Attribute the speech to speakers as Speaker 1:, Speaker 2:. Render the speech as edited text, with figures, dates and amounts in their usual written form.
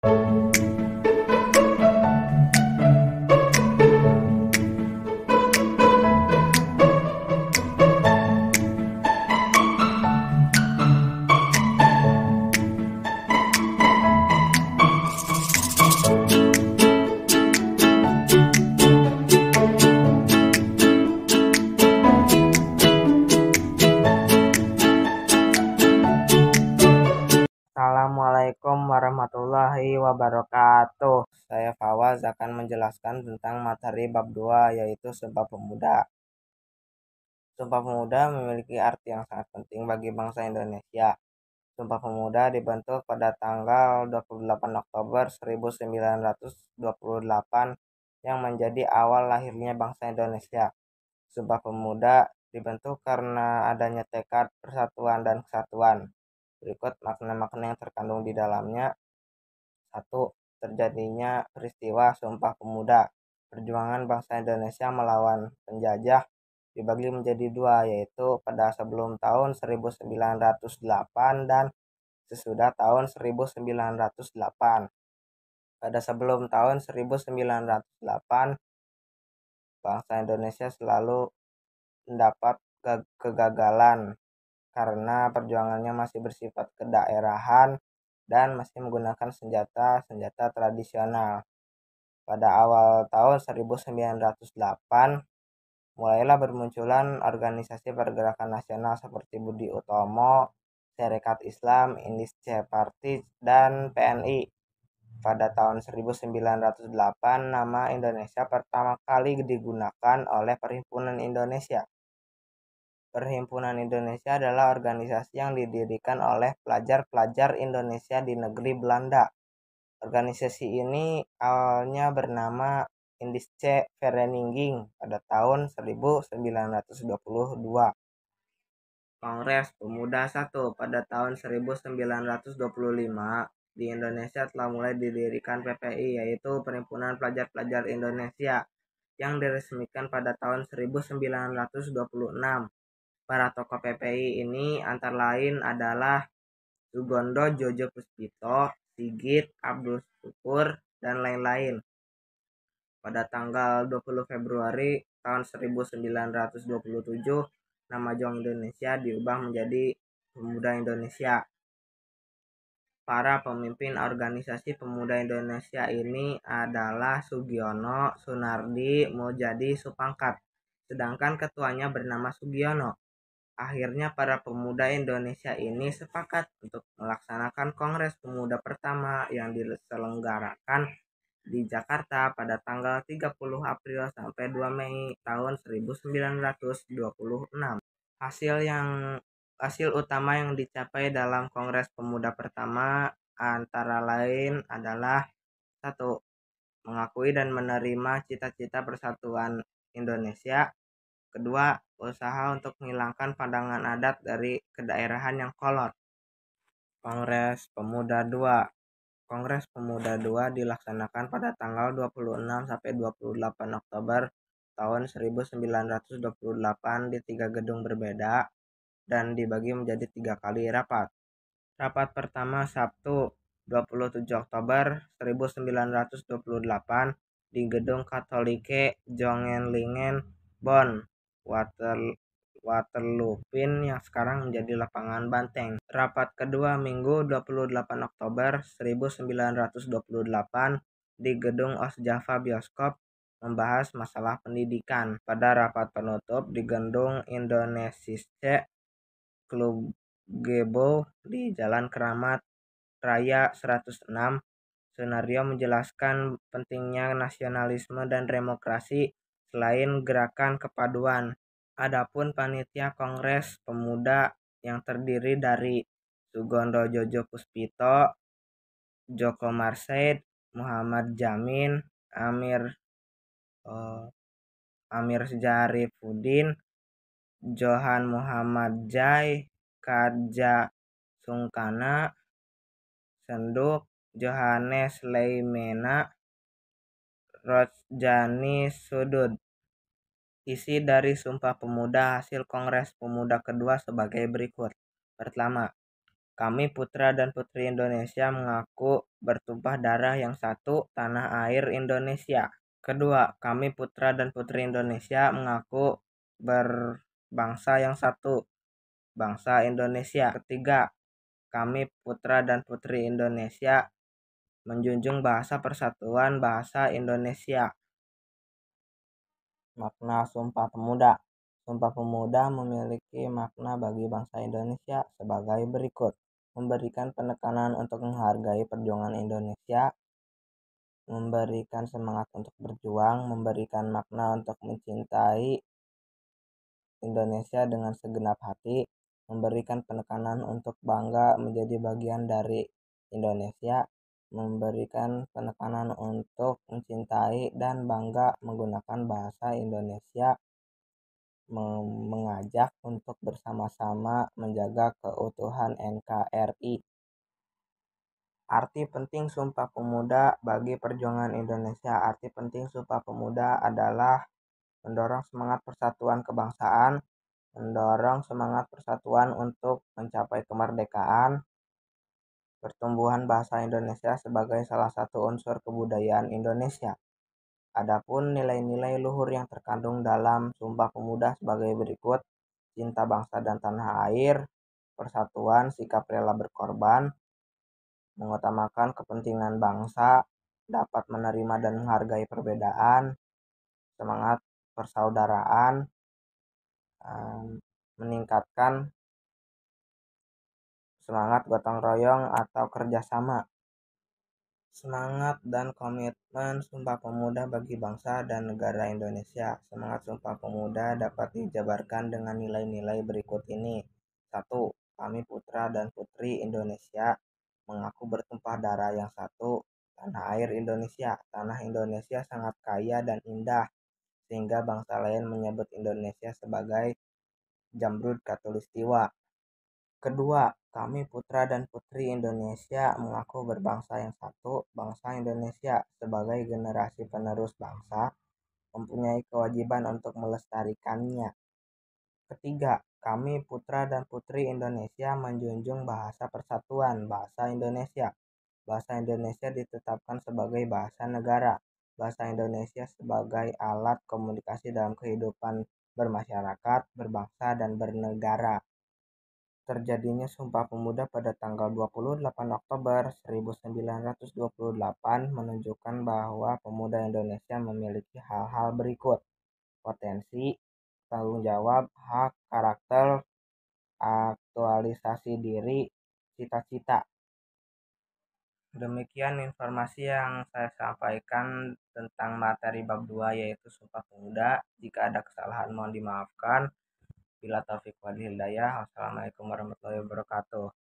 Speaker 1: Assalamualaikum warahmatullahi wabarakatuh. Saya Fawaz akan menjelaskan tentang materi bab 2 yaitu Sumpah Pemuda. Sumpah Pemuda memiliki arti yang sangat penting bagi bangsa Indonesia. Sumpah Pemuda dibentuk pada tanggal 28 Oktober 1928 yang menjadi awal lahirnya bangsa Indonesia. Sumpah Pemuda dibentuk karena adanya tekad persatuan dan kesatuan. Berikut makna-makna yang terkandung di dalamnya. 1. Terjadinya peristiwa Sumpah Pemuda. Perjuangan bangsa Indonesia melawan penjajah dibagi menjadi dua, yaitu pada sebelum tahun 1908 dan sesudah tahun 1908. Pada sebelum tahun 1908, bangsa Indonesia selalu mendapat kegagalan karena perjuangannya masih bersifat kedaerahan dan masih menggunakan senjata tradisional. Pada awal tahun 1908, mulailah bermunculan organisasi pergerakan nasional seperti Budi Utomo, Sarekat Islam, Indonesia Party, dan PNI. Pada tahun 1908, nama Indonesia pertama kali digunakan oleh Perhimpunan Indonesia. Perhimpunan Indonesia adalah organisasi yang didirikan oleh pelajar-pelajar Indonesia di negeri Belanda. Organisasi ini awalnya bernama Indische Vereniging pada tahun 1922. Kongres Pemuda 1 pada tahun 1925 di Indonesia telah mulai didirikan PPI, yaitu Perhimpunan Pelajar-Pelajar Indonesia, yang diresmikan pada tahun 1926. Para tokoh PPI ini antara lain adalah Sugondo Jojo Puspito, Sigit Abdul Syukur, dan lain-lain. Pada tanggal 20 Februari tahun 1927, nama Jong Indonesia diubah menjadi Pemuda Indonesia. Para pemimpin organisasi Pemuda Indonesia ini adalah Sugiono, Sunardi, Mojadi, Supangkat. Sedangkan ketuanya bernama Sugiono. Akhirnya para pemuda Indonesia ini sepakat untuk melaksanakan Kongres Pemuda pertama yang diselenggarakan di Jakarta pada tanggal 30 April sampai 2 Mei tahun 1926. Hasil utama yang dicapai dalam Kongres Pemuda pertama antara lain adalah 1. Mengakui dan menerima cita-cita persatuan Indonesia. Kedua, usaha untuk menghilangkan pandangan adat dari kedaerahan yang kolot. Kongres Pemuda 2. Kongres Pemuda 2 dilaksanakan pada tanggal 26 sampai 28 Oktober tahun 1928 di 3 gedung berbeda dan dibagi menjadi 3 kali rapat. Rapat pertama Sabtu 27 Oktober 1928 di Gedung Katolike Jongenlingen, Bonn, Waterloopin yang sekarang menjadi lapangan Banteng. Rapat kedua Minggu 28 Oktober 1928 di Gedung Osjava Bioskop membahas masalah pendidikan. Pada rapat penutup di Gedung Indonesische Klubgebouw di Jalan Keramat Raya 106, Sunario menjelaskan pentingnya nasionalisme dan demokrasi selain gerakan kepaduan. Adapun panitia Kongres Pemuda yang terdiri dari Sugondo Jojo Puspito, Joko Marsaid, Muhammad Jamin, Amir Syarifuddin, Johan Muhammad Jai, Kadja Sungkana, Senduk, Johannes Leimena, Rojani Sudud. Isi dari Sumpah Pemuda hasil Kongres Pemuda kedua sebagai berikut. Pertama, Kami putra dan putri Indonesia mengaku bertumpah darah yang satu, tanah air Indonesia. Kedua, kami putra dan putri Indonesia mengaku berbangsa yang satu, bangsa Indonesia. Ketiga, kami putra dan putri Indonesia menjunjung bahasa persatuan bahasa Indonesia. Makna Sumpah Pemuda. Sumpah Pemuda memiliki makna bagi bangsa Indonesia sebagai berikut: memberikan penekanan untuk menghargai perjuangan Indonesia, memberikan semangat untuk berjuang, memberikan makna untuk mencintai Indonesia dengan segenap hati, memberikan penekanan untuk bangga menjadi bagian dari Indonesia, memberikan penekanan untuk mencintai dan bangga menggunakan bahasa Indonesia, mengajak untuk bersama-sama menjaga keutuhan NKRI. Arti penting Sumpah Pemuda bagi perjuangan Indonesia. Arti penting Sumpah Pemuda adalah mendorong semangat persatuan kebangsaan, mendorong semangat persatuan untuk mencapai kemerdekaan, pertumbuhan bahasa Indonesia sebagai salah satu unsur kebudayaan Indonesia. Adapun nilai-nilai luhur yang terkandung dalam Sumpah Pemuda sebagai berikut: cinta bangsa dan tanah air, persatuan, sikap rela berkorban, mengutamakan kepentingan bangsa, dapat menerima dan menghargai perbedaan, semangat persaudaraan, meningkatkan semangat gotong royong atau kerjasama. Semangat dan komitmen Sumpah Pemuda bagi bangsa dan negara Indonesia. Semangat Sumpah Pemuda dapat dijabarkan dengan nilai-nilai berikut ini. 1. Kami putra dan putri Indonesia mengaku bertumpah darah yang satu, tanah air Indonesia. Tanah Indonesia sangat kaya dan indah, sehingga bangsa lain menyebut Indonesia sebagai Jamrud Khatulistiwa. Kedua, kami putra dan putri Indonesia mengaku berbangsa yang satu, bangsa Indonesia. Sebagai generasi penerus bangsa, mempunyai kewajiban untuk melestarikannya. Ketiga, kami putra dan putri Indonesia menjunjung bahasa persatuan bahasa Indonesia. Bahasa Indonesia ditetapkan sebagai bahasa negara. Bahasa Indonesia sebagai alat komunikasi dalam kehidupan bermasyarakat, berbangsa, dan bernegara. Terjadinya Sumpah Pemuda pada tanggal 28 Oktober 1928 menunjukkan bahwa pemuda Indonesia memiliki hal-hal berikut: potensi, tanggung jawab, hak, karakter, aktualisasi diri, cita-cita. Demikian informasi yang saya sampaikan tentang materi bab 2, yaitu Sumpah Pemuda. Jika ada kesalahan mohon dimaafkan. Bila taufik wal hidayah. Wassalamualaikum warahmatullahi wabarakatuh.